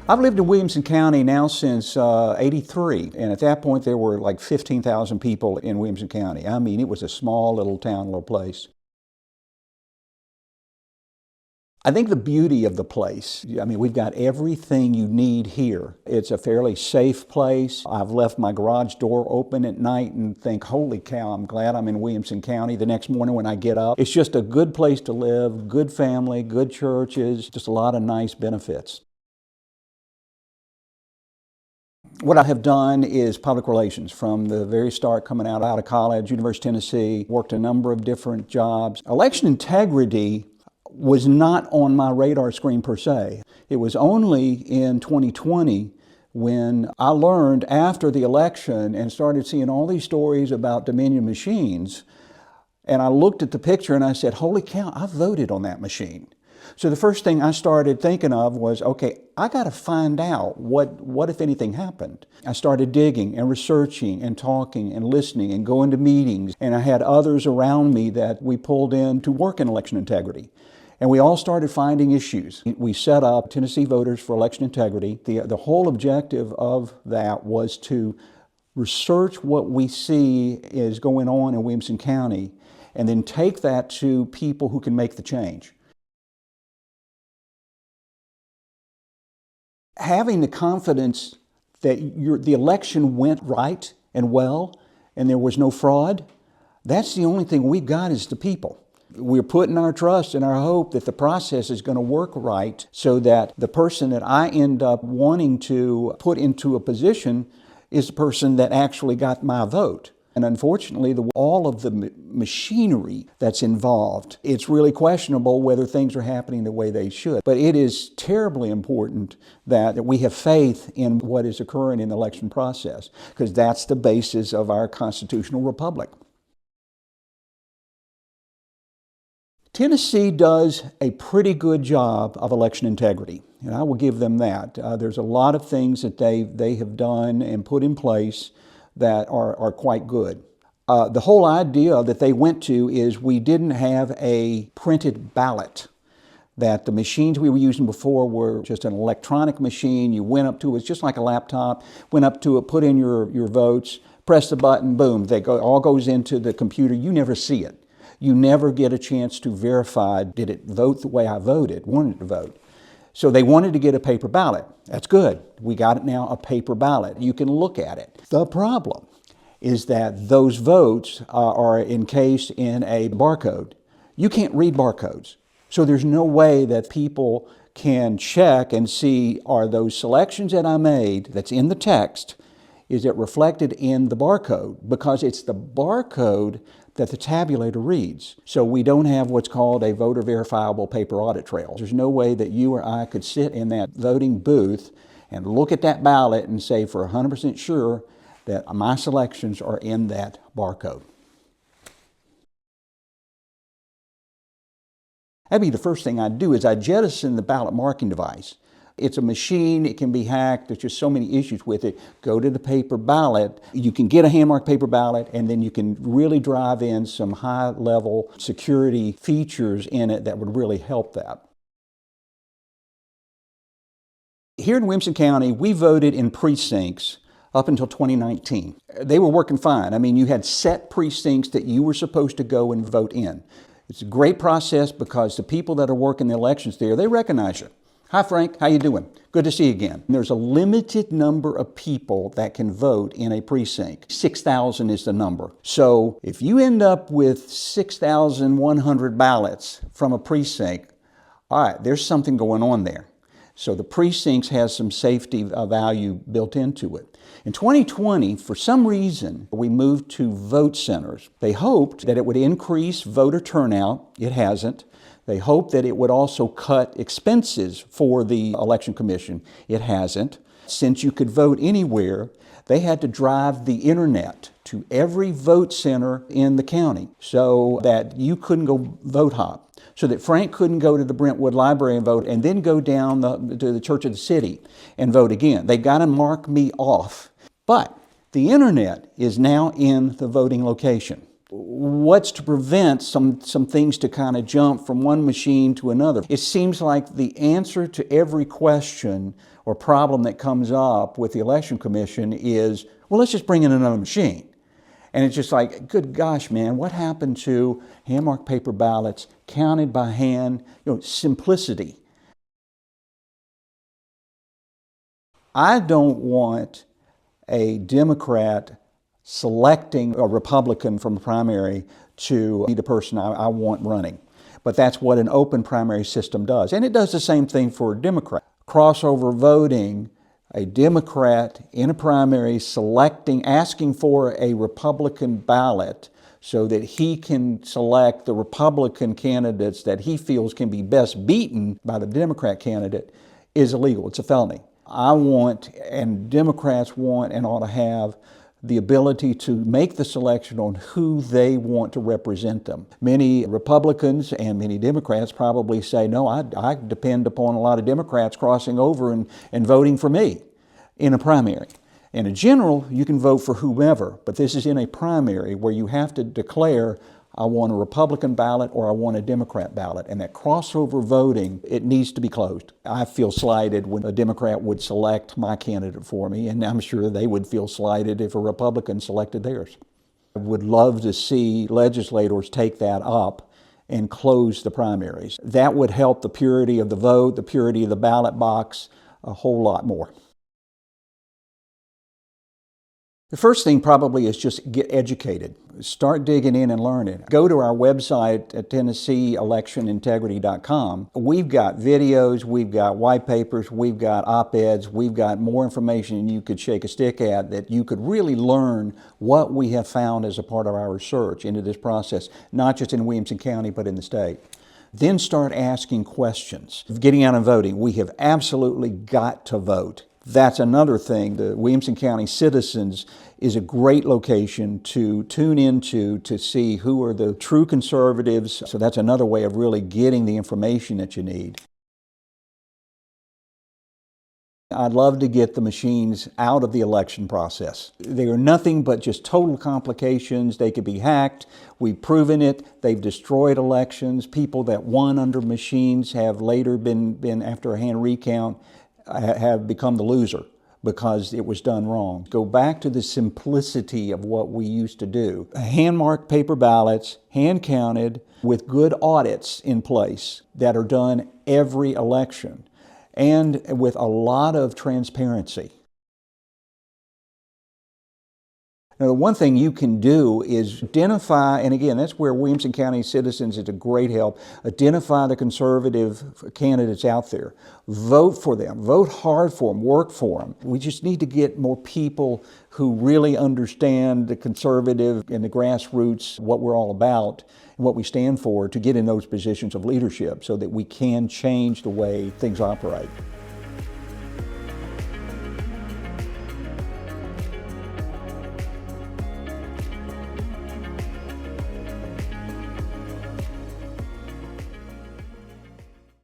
I've lived in Williamson County now since '83, and at that point there were like 15,000 people in Williamson County. I mean, it was a small little town, little place. I think the beauty of the place, I mean, we've got everything you need here. It's a fairly safe place. I've left my garage door open at night and think, holy cow, I'm glad I'm in Williamson County the next morning when I get up. It's just a good place to live, good family, good churches, just a lot of nice benefits. What I have done is public relations from the very start, coming out of college, University of Tennessee, worked a number of different jobs. Election integrity was not on my radar screen per se. It was only in 2020 when I learned after the election and started seeing all these stories about Dominion machines, and I looked at the picture and I said, holy cow, I voted on that machine. So the first thing I started thinking of was, okay, I got to find out what if anything happened. I started digging and researching and talking and listening and going to meetings, and I had others around me that we pulled in to work in election integrity. And we all started finding issues. We set up Tennessee Voters for Election Integrity. The whole objective of that was to research what we see is going on in Williamson County and then take that to people who can make the change. Having the confidence that the election went right and well and there was no fraud, that's the only thing we've got is the people. We're putting our trust and our hope that the process is going to work right so that the person that I end up wanting to put into a position is the person that actually got my vote. And unfortunately, all of the machinery that's involved, it's really questionable whether things are happening the way they should. But it is terribly important that we have faith in what is occurring in the election process, because that's the basis of our constitutional republic. Tennessee does a pretty good job of election integrity, and I will give them that. There's a lot of things that they have done and put in place that are quite good. The whole idea that they went to is we didn't have a printed ballot, that the machines we were using before were just an electronic machine. You went up to it, it's just like a laptop, went up to it, put in your votes, press the button, boom, all goes into the computer. You never see it. You never get a chance to verify, did it vote the way I wanted to vote. So they wanted to get a paper ballot. That's good. We got it now, a paper ballot. You can look at it. The problem is that those votes are encased in a barcode. You can't read barcodes. So there's no way that people can check and see, are those selections that I made that's in the text, is it reflected in the barcode? Because it's the barcode that the tabulator reads. So we don't have what's called a voter verifiable paper audit trail. There's no way that you or I could sit in that voting booth and look at that ballot and say for 100% sure that my selections are in that barcode. That'd be the first thing I'd do is I'd jettison the ballot marking device. It's a machine, it can be hacked, there's just so many issues with it. Go to the paper ballot. You can get a hand-marked paper ballot, and then you can really drive in some high-level security features in it that would really help that. Here in Williamson County, we voted in precincts up until 2019. They were working fine. I mean, you had set precincts that you were supposed to go and vote in. It's a great process because the people that are working the elections there, they recognize you. Hi Frank, how you doing? Good to see you again. There's a limited number of people that can vote in a precinct. 6,000 is the number. So if you end up with 6,100 ballots from a precinct, all right, there's something going on there. So the precincts has some safety value built into it. In 2020, for some reason, we moved to vote centers. They hoped that it would increase voter turnout. It hasn't. They hoped that it would also cut expenses for the election commission. It hasn't. Since you could vote anywhere, they had to drive the internet to every vote center in the county so that you couldn't go vote hop, so that Frank couldn't go to the Brentwood Library and vote and then go down to the Church of the City and vote again. They got to mark me off. But the internet is now in the voting location. What's to prevent some things to kind of jump from one machine to another? It seems like the answer to every question or problem that comes up with the Election Commission is, well, let's just bring in another machine. And it's just like, good gosh, man, what happened to hand-marked paper ballots, counted by hand, simplicity? I don't want a Democrat selecting a Republican from a primary to be the person I want running. But that's what an open primary system does. And it does the same thing for a Democrat. Crossover voting, a Democrat in a primary asking for a Republican ballot so that he can select the Republican candidates that he feels can be best beaten by the Democrat candidate is illegal. It's a felony. I want, and Democrats want and ought to have, the ability to make the selection on who they want to represent them. Many Republicans and many Democrats probably say, no, I depend upon a lot of Democrats crossing over and voting for me in a primary. In a general, you can vote for whomever, but this is in a primary where you have to declare, I want a Republican ballot or I want a Democrat ballot. And that crossover voting, it needs to be closed. I feel slighted when a Democrat would select my candidate for me, and I'm sure they would feel slighted if a Republican selected theirs. I would love to see legislators take that up and close the primaries. That would help the purity of the vote, the purity of the ballot box, a whole lot more. The first thing probably is just get educated. Start digging in and learning. Go to our website at TennesseeElectionIntegrity.com. We've got videos, we've got white papers, we've got op-eds, we've got more information you could shake a stick at that you could really learn what we have found as a part of our research into this process, not just in Williamson County, but in the state. Then start asking questions. Getting out and voting, we have absolutely got to vote. That's another thing. The Williamson County Citizens is a great location to tune into to see who are the true conservatives. So that's another way of really getting the information that you need. I'd love to get the machines out of the election process. They are nothing but just total complications. They could be hacked. We've proven it. They've destroyed elections. People that won under machines have later been after a hand recount, have become the loser because it was done wrong. Go back to the simplicity of what we used to do. Hand-marked paper ballots, hand-counted, with good audits in place that are done every election, and with a lot of transparency. Now, the one thing you can do is identify, and again, that's where Williamson County Citizens is a great help, identify the conservative candidates out there. Vote for them, vote hard for them, work for them. We just need to get more people who really understand the conservative and the grassroots, what we're all about, and what we stand for, to get in those positions of leadership so that we can change the way things operate.